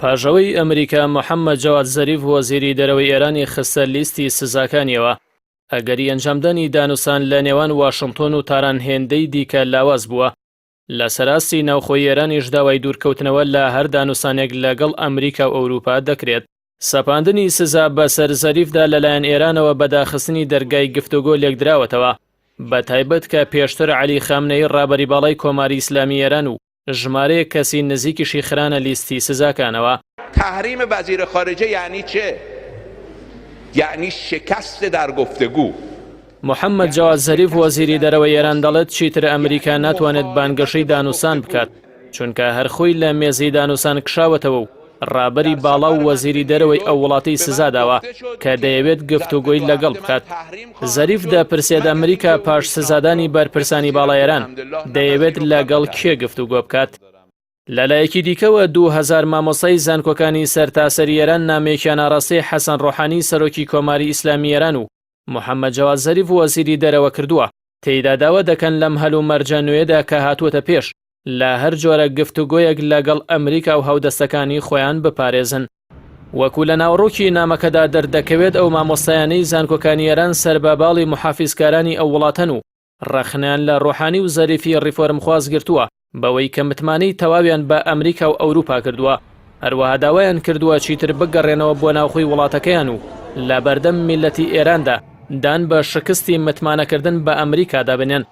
پاژەوەی ئەمریکا محەممەد جەواد زەریف وەزیری دەرەوەی ئێرانی خستە لیستی سزاکانیەوە ئەگەری ئەنجامدانی دانوسان لە نێوان واشنگتۆن و تاران هێندەی دیکە لاواز بووە. لە سەراستی ناوخۆی ئێرانیش داوای دوورکەوتنەوە لە هەر دانوسانێک لەگەڵ ئەمریکا و ئەوروپا دەکرێت. سەپاندنی سزا بەسەر زەریفدا لەلایەن ئێرانەوە بەداخستنی دەرگای گفتوگۆ لێکدراوەتەوە، بە تایبەت کە پێشتر عەلی خامنەی ڕابەری باڵای کۆماری ئیسلامی ئێران و ژمارەیە کەسی نزیکیشی خرانە لیستی سزاکانەوە. تحریم وزیر خارجه یعنی چه؟ یعنی شکست در گفتگو. محەممەد جەواد زەریف وەزیری دەرەوەی ئێران دەڵێت چیتر ئەمریکا ناتوانێت بانگەشەی دانوسان بکات، چونکە هەرخۆی لە مێزەی دانوسان کشاوەتەوە و ڕابەری باڵا و وەزیری دەرەوەی ئەو وڵاتی سزاداوە کە دەیەوێت گفتوگۆی لەگەڵ بکات. زەریف دەپرسێت ئەمریکا پاش سزادانی بەرپرسانی باڵای ئێران دەیەوێت لەگەڵ کێ گفتوگۆ بکات. لەلایەکی دیکەوە 2000 مامۆستای زانکۆکانی سەرتاسەری ئێران نامەیەکیان ئاڕاستەی حەسەن ڕۆحانی سەرۆکی کۆماری ئیسلامی ئێران و محەممەد جەواد زەریف وەزیری دەرەوە کردووە تێیدا داوا دەکەن لەم هەلو مەرجە نوێدا کە هاتووەتە پێش لە هەر جۆرە گفتوگۆیەک لەگەڵ ئەمریکا و هەودەستەکانی خۆیان بپارێزن. وەکو لە ناوڕووکی نامەکەدا دەردەکەوێت ئەو مامۆستایانەی زانکۆکانی ئێران سەرباباڵی محافیزکارانی ئەو وڵاتەن و ڕەخنیان لە ڕۆحانی و زەریفی ڕیفۆرم خواز گرتووە بەوەی کە متمانەی تەواویان بە ئەمریکا و ئەوروپا کردووە. هەروەها داوایان کردووە چیتر بگەڕێنەوە بۆ ناوخۆی وڵاتەکەیان و لە بەردەم میلەتی ئێراندا دان بە شکستی متمانەکردن بە ئەمریکادا بنێن.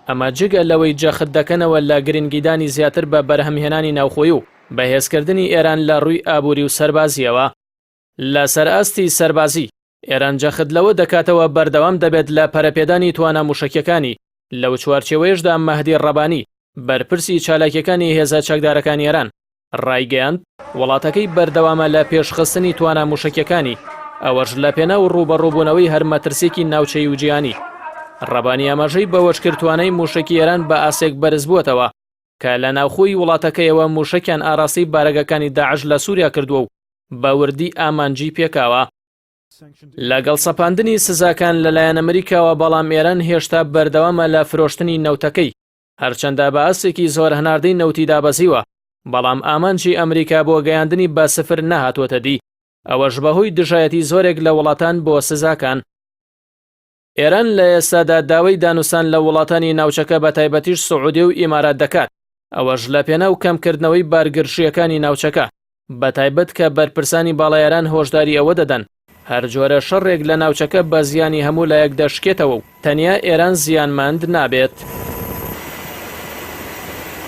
ئەمە جگە لەوەی جەخت دەکەنەوە لە گرنگیدانی زیاتر بە بەرهەمهێنانی ناوخۆی و بەهێزکردنی ئێران لە ڕووی ئابووری و سەربازیەوە. لە سەرئاستی سەربازی ئێران جەخت لەوە دەکاتەوە بەردەوام دەبێت لە پەرەپێدانی توانە موشکیەکانی. لەو چوارچێوەیەشدا مەهدی ڕەبانی بەرپرسی چالاکیەکانی هێزە چەکدارەکانی ئێران ڕایگەیاند وڵاتەکەی بەردەوامە لە پێشخستنی توانە موشکیەکانی، ئەوەش لە پێناو ڕوبەڕووبوونەوەی هەر مەترسێکی ناوچەی و جیهانی. ڕەبانی ئاماژەی بەوەشکردوانەی موشکی ئێران بە ئاسێک بەرز بووەتەوە کە لە ناوخۆی وڵاتەکەیەوە موشکیان ئاڕاستی بارەگەکانی داعش لە سووریا کردووە و باوردی ئامانجی پێکاوە. لەگەڵ سەپاندنی سزاکان لەلایەن ئەمریکاوە بەڵام ئێران هێشتا بەردەوامە لە فرۆشتنی نەوتەکەی، هەرچەندە بە ئاسێکی زۆر هەناردەی نەوتی دابەزیوە، بەڵام ئامانجی ئەمریکا بۆ گەیاندنی بە سفر نەهاتوۆتە دی، ئەوەش بەهۆی دژایەتی زۆرێک لە وڵاتان بۆ سزاکان. ئێران لە ئێستادا داوای دانوسان لە وڵاتانی ناوچەکە بە تایبەتیش سعودی و ئیمارات دەکات، ئەوەش لە پێناو کەمکردنەوەی بارگرشیەکانی ناوچەکە، بە تایبەت کە بەرپرسانی باڵای ئێران هۆشداری ئەوە دەدەن هەر جۆرە شەڕێک لە ناوچەکە بە زیانی هەموو لایەک دەشکێتەوە و تەنیا ئێران زیانماند نابێت.